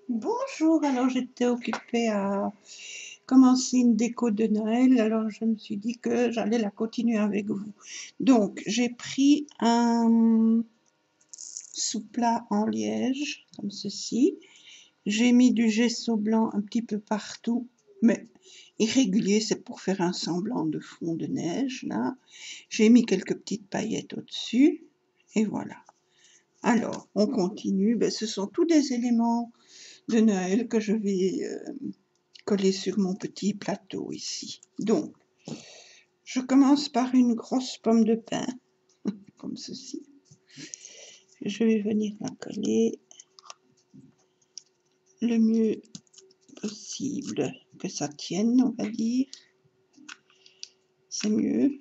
Bonjour, alors j'étais occupée à commencer une déco de Noël, alors je me suis dit que j'allais la continuer avec vous. Donc j'ai pris un sous-plat en liège, comme ceci. J'ai mis du gesso blanc un petit peu partout, mais irrégulier, c'est pour faire un semblant de fond de neige, là. J'ai mis quelques petites paillettes au-dessus, et voilà. Alors, on continue, ce sont tous des éléments de Noël que je vais coller sur mon petit plateau ici. Donc, je commence par une grosse pomme de pin, comme ceci. Je vais venir la coller le mieux possible, que ça tienne, on va dire. C'est mieux.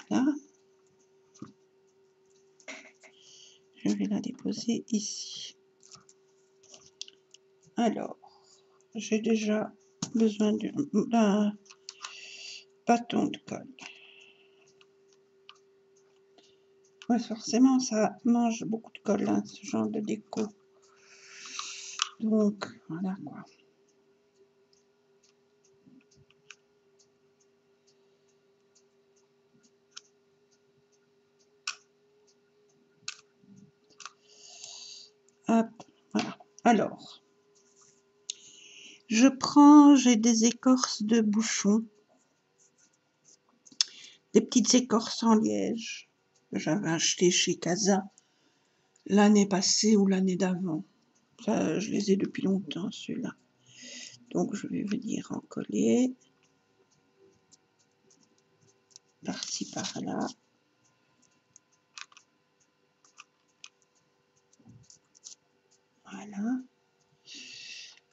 Voilà. Je vais la déposer ici. Alors, j'ai déjà besoin d'un bâton de colle. Ouais, forcément, ça mange beaucoup de colle, hein, ce genre de déco. Donc, voilà quoi. Hop, voilà. Alors, j'ai des écorces de bouchon, des petites écorces en liège que j'avais achetées chez Casa l'année passée ou l'année d'avant. Ça, je les ai depuis longtemps, ceux-là. Donc, je vais venir en coller par-ci, par-là. Voilà.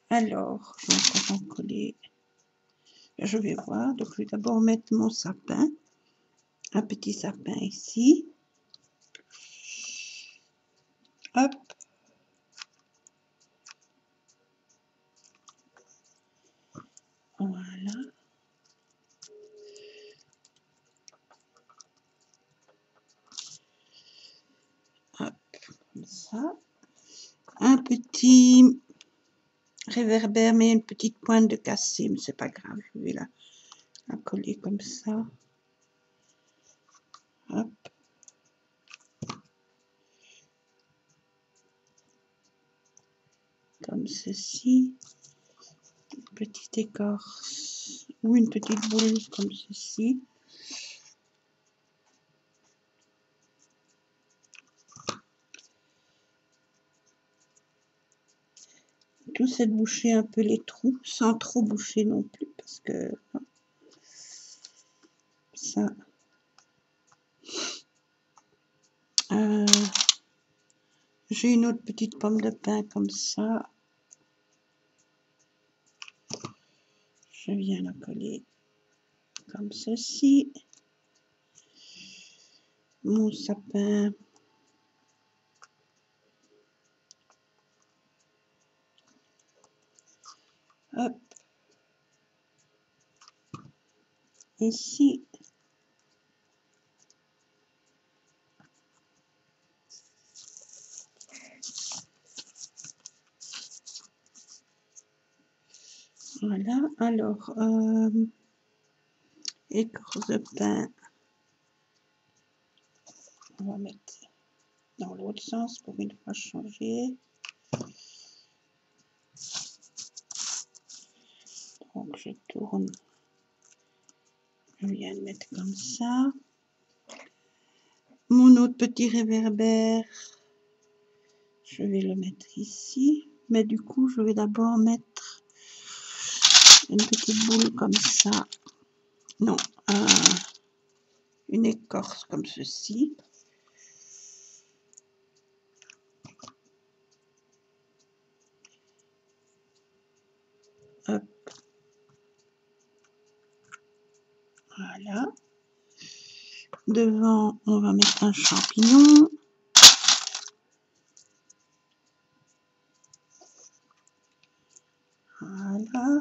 Alors, je vais encore en coller. Je vais voir. Donc, je vais d'abord mettre mon sapin. Un petit sapin ici. Hop. Voilà. Hop, comme ça. Un petit réverbère, mais une petite pointe de cassé, mais c'est pas grave, je vais la coller comme ça. Hop. Comme ceci. Une petite écorce ou une petite boule comme ceci. J'essaie de boucher un peu les trous, sans trop boucher non plus, parce que ça... j'ai une autre petite pomme de pin comme ça. Je viens la coller comme ceci. Mon sapin. Hop. Ici. Voilà, alors, écorce de pin, on va mettre dans l'autre sens pour une fois changer. Donc, je tourne, je viens de mettre comme ça. Mon autre petit réverbère, je vais le mettre ici, mais du coup, je vais d'abord mettre une petite boule comme ça. Non, une écorce comme ceci. Hop. Voilà. Devant, on va mettre un champignon. Voilà.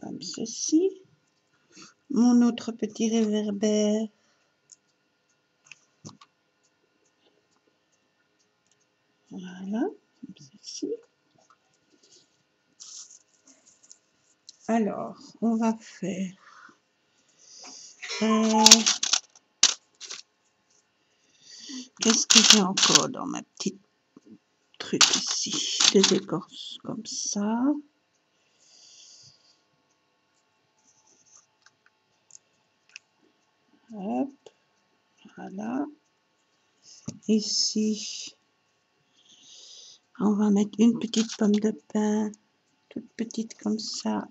Comme ceci. Mon autre petit réverbère. Voilà, comme ceci. Alors, on va faire qu'est-ce que j'ai encore dans ma petite truc ici? Des écorces comme ça. Hop, voilà. Ici, on va mettre une petite pomme de pin, toute petite comme ça.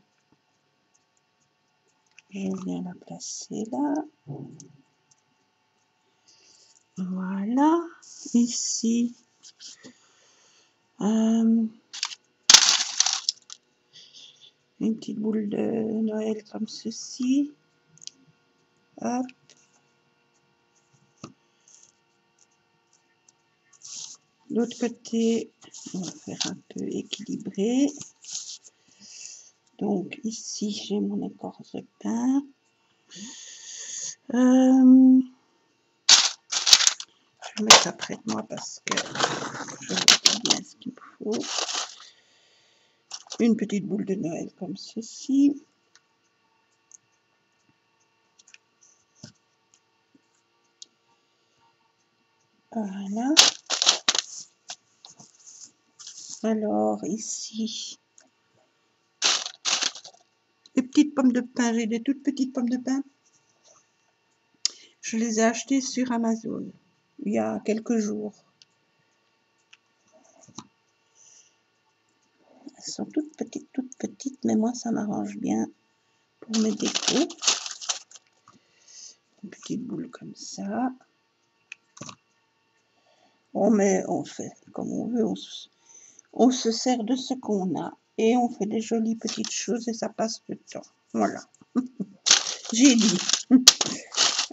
Je viens la placer là. Voilà. Ici, une petite boule de Noël comme ceci. Hop. L'autre côté, on va faire un peu équilibré. Donc ici, j'ai mon écorce de pin. Je vais mettre ça près de moi parce que je vois bien ce qu'il me faut. Une petite boule de Noël comme ceci. Voilà. Alors ici, les petites pommes de pin, j'ai des toutes petites pommes de pin. Je les ai achetées sur Amazon il y a quelques jours. Elles sont toutes petites, mais moi ça m'arrange bien pour mes décos. Une petite boule comme ça. On fait comme on veut, on se sert de ce qu'on a et on fait des jolies petites choses et ça passe le temps. Voilà, j'ai dit.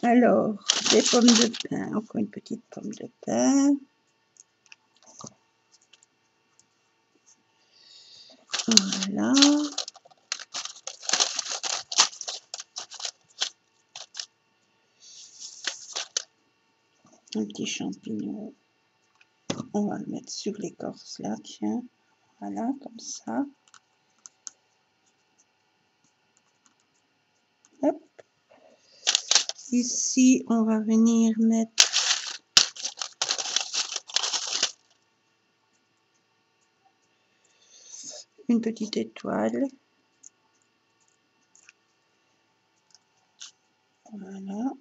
Alors, des pommes de pin, encore une petite pomme de pin. Voilà. Un petit champignon. On va le mettre sur l'écorce là, tiens. Voilà, comme ça. Hop. Ici, on va venir mettre une petite étoile. Voilà.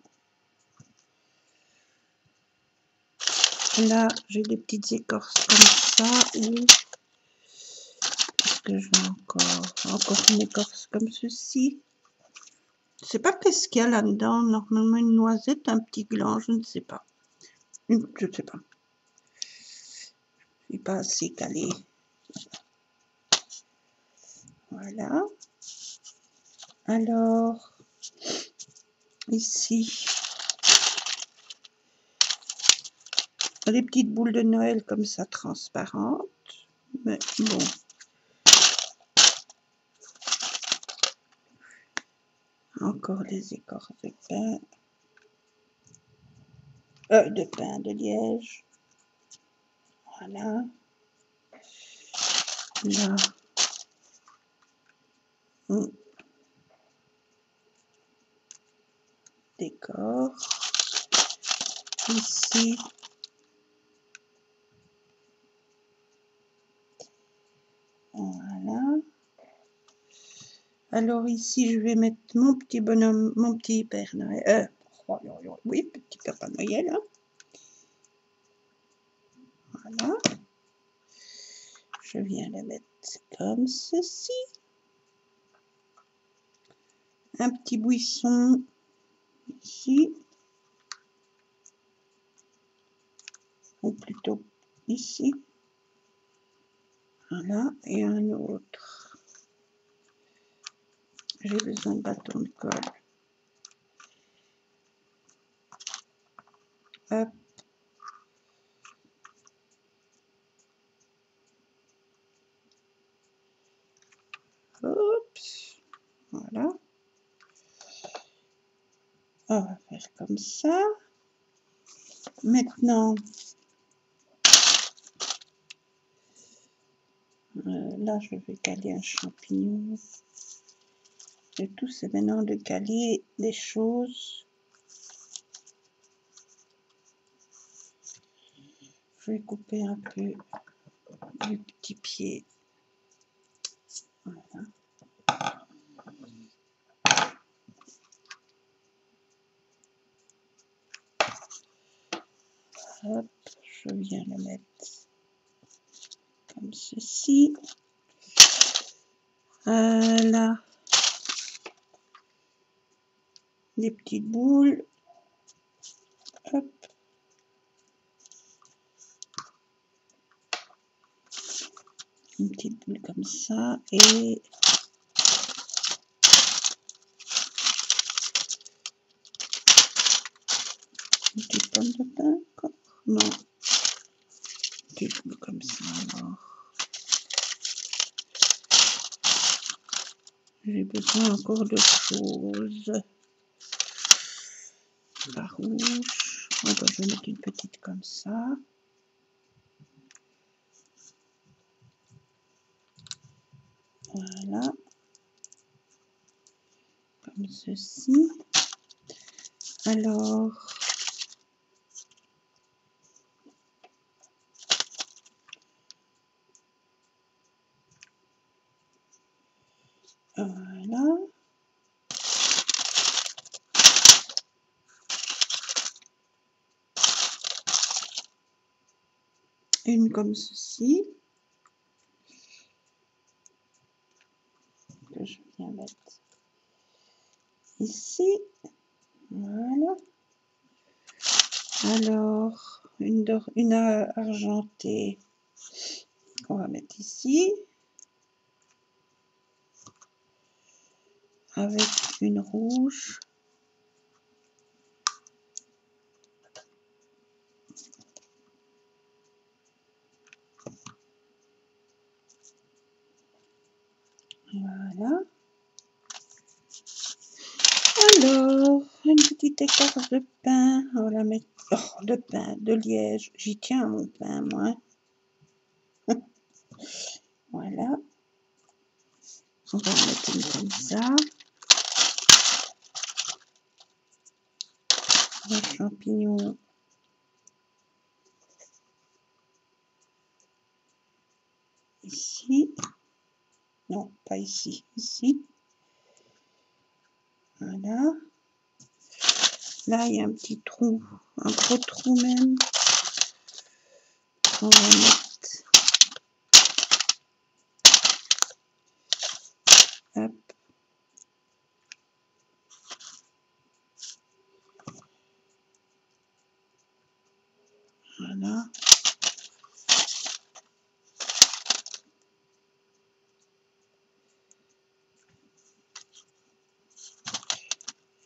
Là, j'ai des petites écorces comme ça. Qu'est-ce que je veux encore une écorce comme ceci. Je ne sais pas qu'est-ce qu'il y a là-dedans. Normalement, une noisette, un petit gland, je ne sais pas. Je ne sais pas. Je ne suis pas assez calée. Voilà. Alors, ici, des petites boules de Noël comme ça, transparentes. Mais bon. Encore des écorces de pain. De pain de liège. Voilà. Là. Décor. Ici. Voilà. Alors ici, je vais mettre mon petit bonhomme, mon petit Père Noël. Oui, petit Papa Noël. Hein. Voilà. Je viens le mettre comme ceci. Un petit buisson ici. Ou plutôt ici. Voilà. Et un autre. J'ai besoin de bâton de colle. Hop. Oups. Voilà. On va faire comme ça. Maintenant, Là, je vais caler un champignon. Le tout, c'est maintenant de caler des choses. Je vais couper un peu du petit pied. Voilà. Hop, je viens le mettre comme ceci. Là, des petites boules. Hop. Une petite boule comme ça et une petite pomme de pain encore. Non, une petite boule comme ça alors. J'ai besoin encore de choses. La rouge. Oh, bah, je vais mettre une petite comme ça. Voilà. Comme ceci. Alors, voilà. Une comme ceci. Que je viens mettre ici. Voilà. Alors, une argentée. On va mettre ici. Avec une rouge. Voilà. Alors, une petite écorce de pain. On va la mettre. Oh, de pain, de liège. J'y tiens à mon pain, moi. Voilà. On va en mettre une comme ça. Les champignons. Ici. Non, pas ici. Ici. Voilà. Là, il y a un petit trou. Un gros trou même. On va mettre. Hop. Voilà.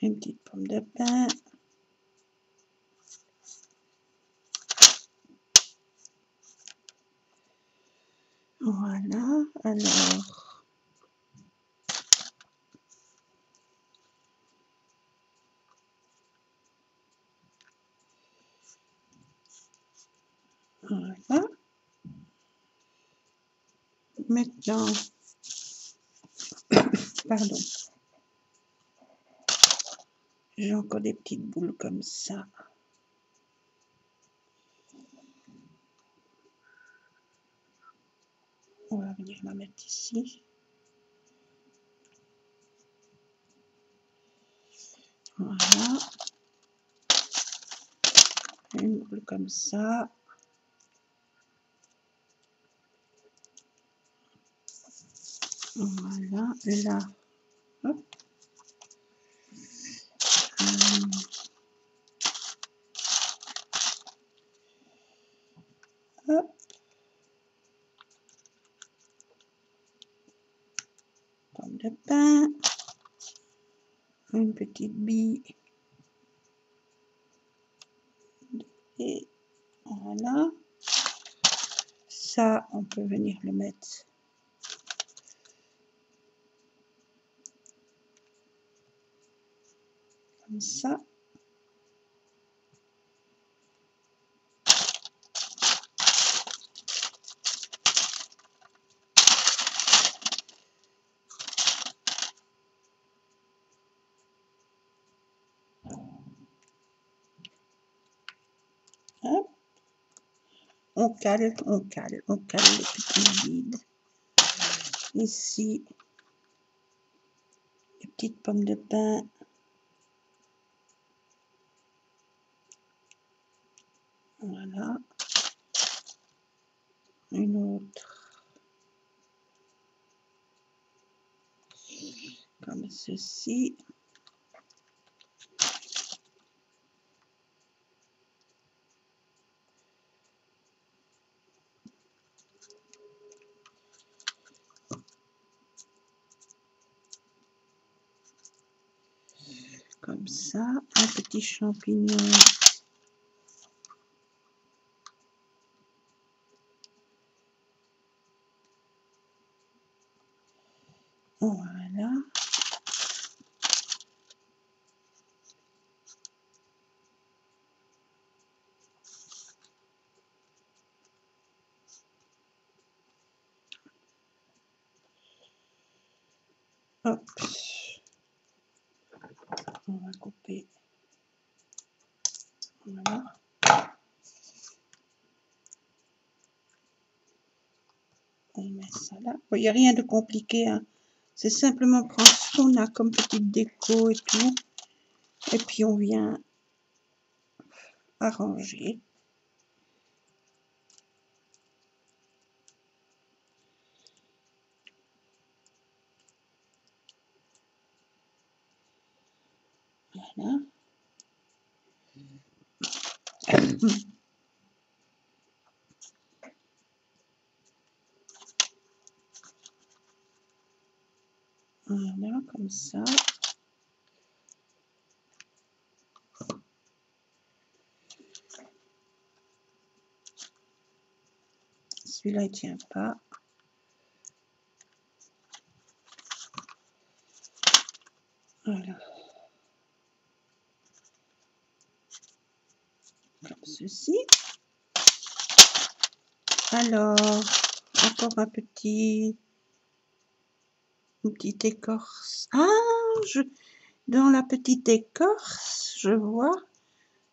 Une petite pomme de pain. Voilà. Alors. Voilà. Maintenant. Pardon. J'ai encore des petites boules comme ça. On va venir la mettre ici. Voilà. Une boule comme ça. Voilà. Là. Hop. Hop. Pomme de pain. Une petite bille. Et voilà. Ça, on peut venir le mettre comme ça. on cale les petits vides. Ici, les petites pommes de pin. Voilà. Une autre. Comme ceci. Comme ça, un petit champignon. Voilà. Hop. On va couper. Voilà. On met ça là. Il n'y a rien de compliqué, hein. C'est simplement prendre ce qu'on a comme petite déco et tout. Et puis on vient arranger. Voilà. Voilà, comme ça. Celui-là, il tient pas. Voilà. Comme ceci. Alors, encore une petite écorce. Ah, dans la petite écorce, je vois.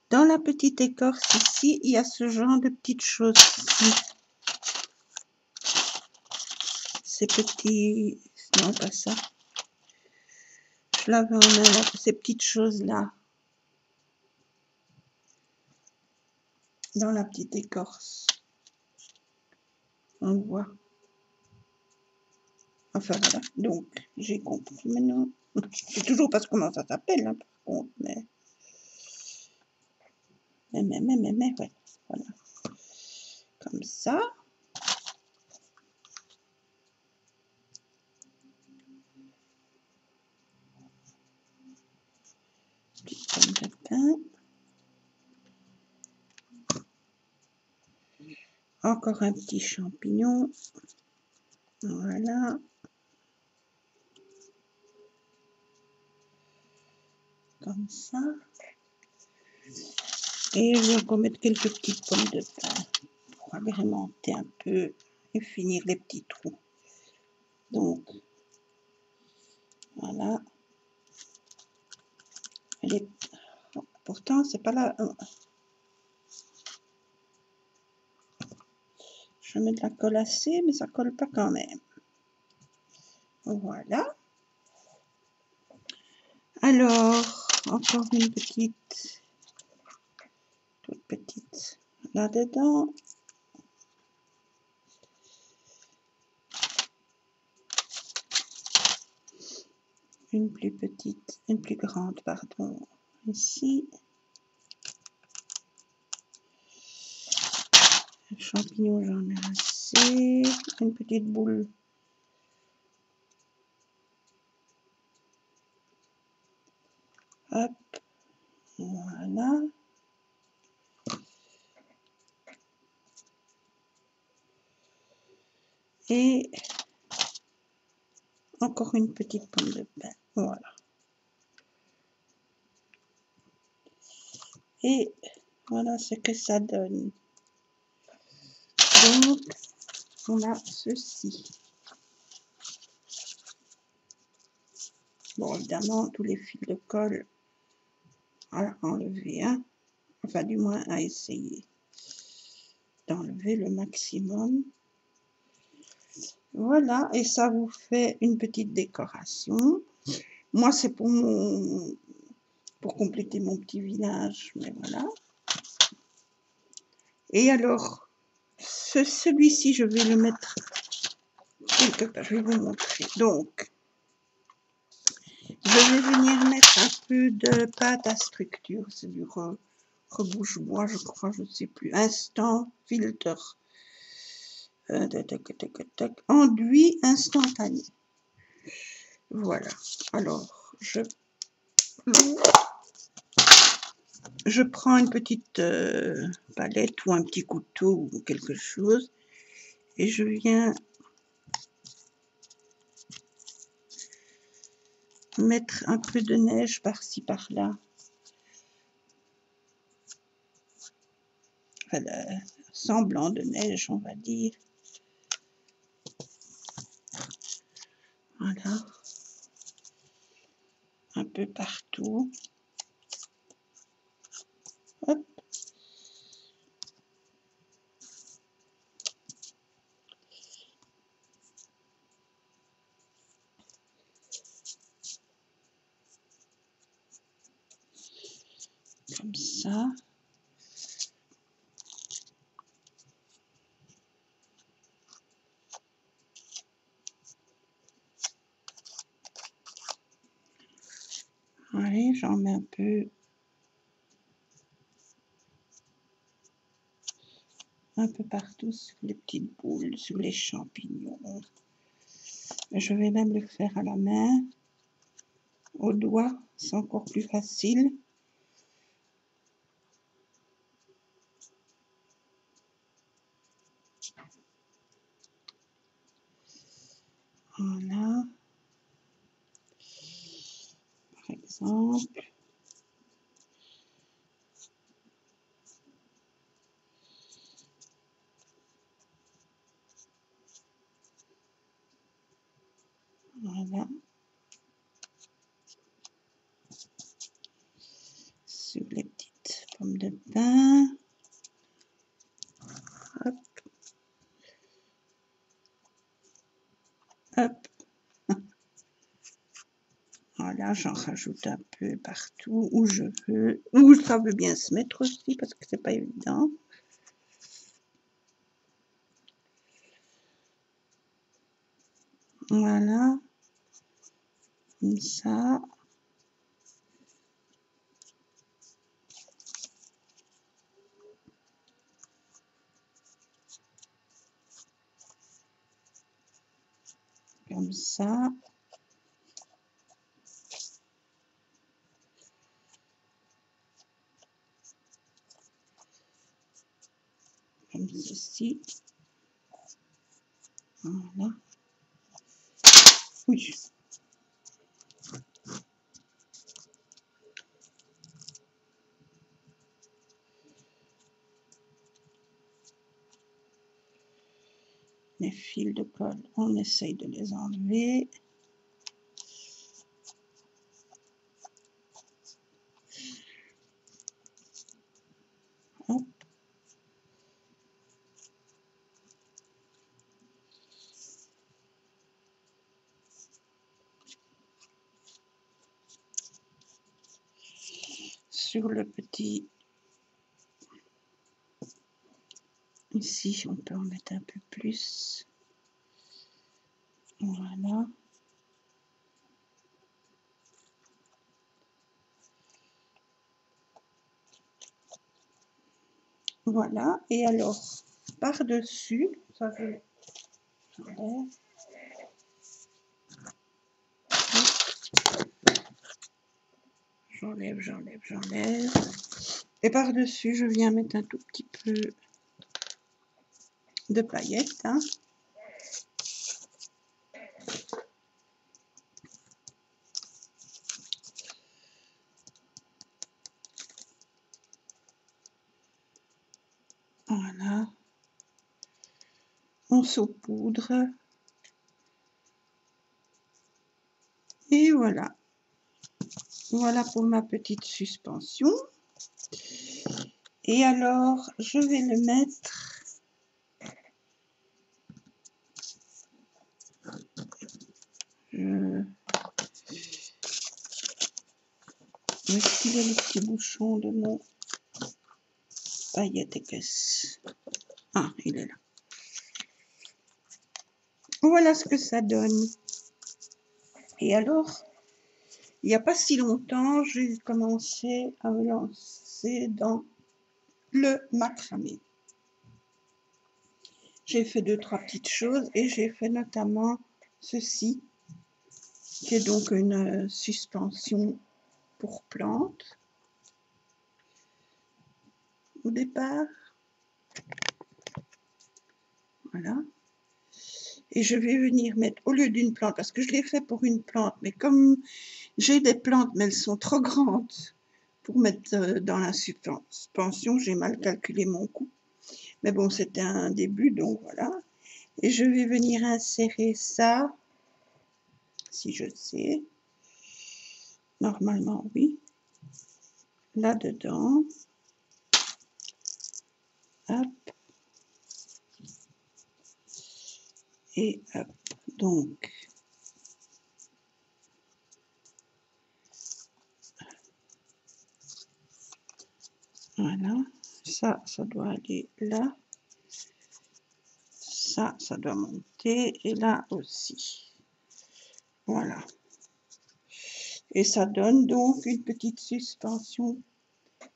Dans la petite écorce ici, il y a ce genre de petites choses-ci. Ces petits... Non, pas ça. Je l'avais en main, là, ces petites choses-là. Dans la petite écorce. On voit. Enfin, voilà. Donc, j'ai compris maintenant. Je sais toujours pas comment ça s'appelle, hein, par contre, mais... ouais. Voilà. Comme ça. Petite pomme de pin. Encore un petit champignon. Voilà. Comme ça. Et je vais encore mettre quelques petites pommes de pin pour agrémenter un peu et finir les petits trous. Donc, voilà. Pourtant, c'est pas là. Je mets de la colle assez, mais ça colle pas quand même. Voilà. Alors, encore une petite, toute petite là-dedans. Une plus petite, une plus grande, pardon, ici. Un champignon, j'en ai assez. Une petite boule. Hop. Voilà. Et encore une petite pomme de pin. Voilà. Et voilà ce que ça donne. Donc, on a ceci. Bon, évidemment, tous les fils de colle à enlever, hein. Enfin, du moins à essayer. d'enlever le maximum. Voilà, et ça vous fait une petite décoration. Moi, c'est pour compléter mon petit village, mais voilà. Et alors, celui-ci, je vais le mettre quelque part, je vais vous montrer. Donc, je vais venir mettre un peu de pâte à structure, c'est du rebouche-bois, je crois, je ne sais plus. Instant filter. Enduit instantané. Voilà. Alors, je prends une petite palette ou un petit couteau ou quelque chose et je viens mettre un peu de neige par-ci par-là. Enfin, semblant de neige, on va dire. Voilà. Un peu partout. Hop. Comme ça. Allez, j'en mets un peu partout sur les petites boules, sur les champignons. Je vais même le faire à la main, au doigt, c'est encore plus facile. Voilà. Par exemple. Voilà. Sur les petites pommes de pin. Hop. Hop. Voilà, j'en rajoute un peu partout où je veux, où ça veut bien se mettre aussi, parce que c'est pas évident. Voilà. Comme ça. Comme ça. Comme ceci. Voilà. Oui. Les fils de colle, on essaye de les enlever. Hop. Sur le petit, ici on peut en mettre un peu plus. Voilà. Voilà, et alors par-dessus, ça fait j'enlève, j'enlève. Et par-dessus, je viens mettre un tout petit peu de paillettes. Hein. Voilà. On saupoudre. Et voilà. Voilà pour ma petite suspension. Et alors, je vais le mettre Où est le petit bouchon de mon paillette épaisse? Ah, il est là. Voilà ce que ça donne. Et alors, il n'y a pas si longtemps, j'ai commencé à me lancer dans le macramé. J'ai fait 2-3 petites choses et j'ai fait notamment ceci, qui est donc une suspension pour plantes au départ. Voilà. Et je vais venir mettre, au lieu d'une plante, parce que je l'ai fait pour une plante, mais comme j'ai des plantes, mais elles sont trop grandes pour mettre dans la suspension, j'ai mal calculé mon coût. Mais bon, c'était un début, donc voilà. Et je vais venir insérer ça, si je sais. Normalement, oui. Là-dedans. Hop. Et hop. Donc. Voilà. Ça doit aller là. Ça doit monter. Et là aussi. Voilà. Et ça donne donc une petite suspension,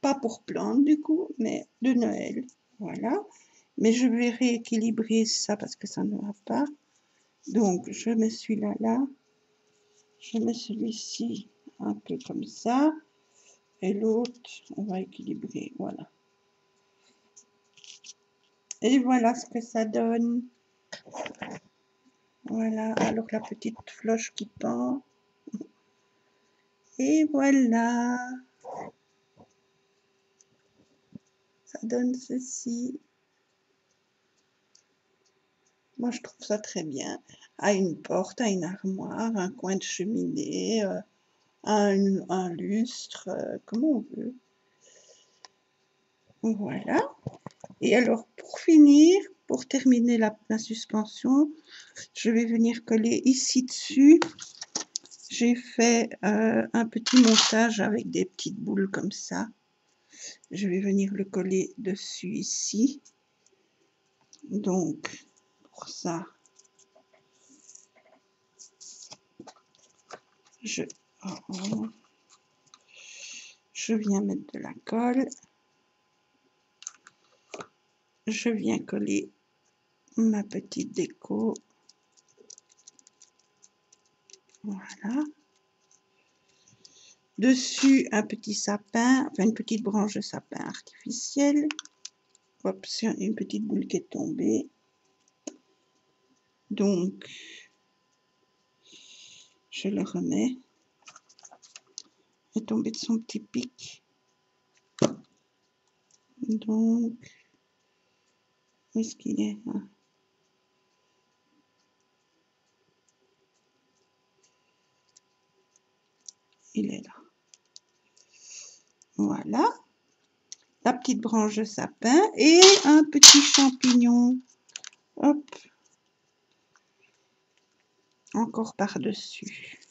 pas pour plantes du coup, mais de Noël. Voilà. Mais je vais rééquilibrer ça parce que ça ne va pas. Donc, je mets celui-là là. Je mets celui-ci un peu comme ça. Et l'autre, on va équilibrer. Voilà. Et voilà ce que ça donne. Voilà. Alors, la petite cloche qui pend. Et voilà. Ça donne ceci. Moi, je trouve ça très bien. À une porte, à une armoire, un coin de cheminée, un lustre, comme on veut. Voilà. Et alors, pour finir, pour terminer la suspension, je vais venir coller ici dessus. J'ai fait un petit montage avec des petites boules comme ça. Je vais venir le coller dessus ici. Donc, pour ça, je viens mettre de la colle. Je viens coller ma petite déco. Voilà. Dessus, un petit sapin, enfin une petite branche de sapin artificielle. Hop, c'est une petite boule qui est tombée. Donc, je le remets. Il est tombé de son petit pic. Donc, où est-ce qu'il est, Il est là. Voilà. La petite branche de sapin et un petit champignon. Hop. Encore par-dessus.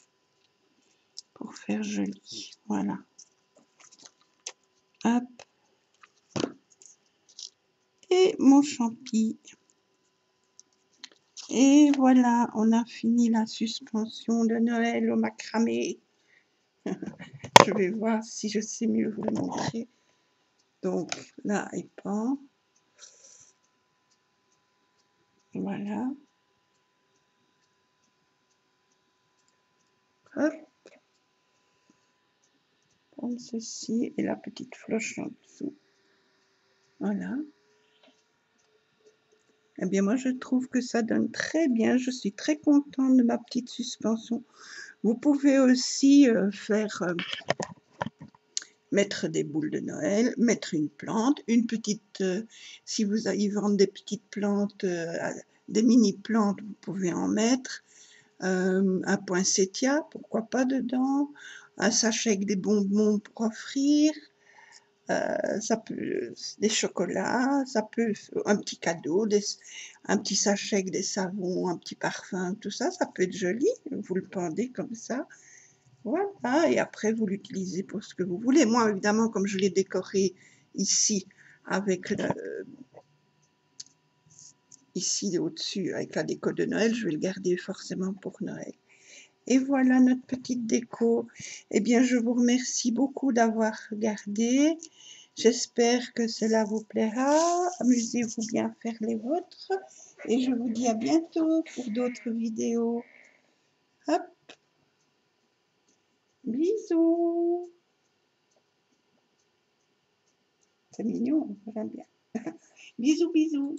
Pour faire joli. Voilà. Hop. Et mon champi. Et voilà, on a fini la suspension de Noël au macramé. Je vais voir si je sais mieux vous le montrer. Donc là, il pend. Voilà. Hop. Comme ceci. Et la petite cloche en dessous. Voilà. Eh bien, moi, je trouve que ça donne très bien. Je suis très contente de ma petite suspension. Vous pouvez aussi mettre des boules de Noël, mettre une plante, une petite, si vous allez vendre des petites plantes, des mini-plantes, vous pouvez en mettre, un poinsettia, pourquoi pas dedans, un sachet avec des bonbons pour offrir, ça peut, des chocolats, ça peut, un petit cadeau, un petit sachet avec des savons, un petit parfum, tout ça, ça peut être joli, vous le pendez comme ça, Voilà, et après vous l'utilisez pour ce que vous voulez. Moi, évidemment, comme je l'ai décoré ici avec ici au-dessus avec la déco de Noël, je vais le garder forcément pour Noël. Et voilà notre petite déco. Eh bien, je vous remercie beaucoup d'avoir regardé. J'espère que cela vous plaira. Amusez-vous bien à faire les vôtres. Et je vous dis à bientôt pour d'autres vidéos. Hop, bisous. C'est mignon, j'aime bien. Bisous, bisous.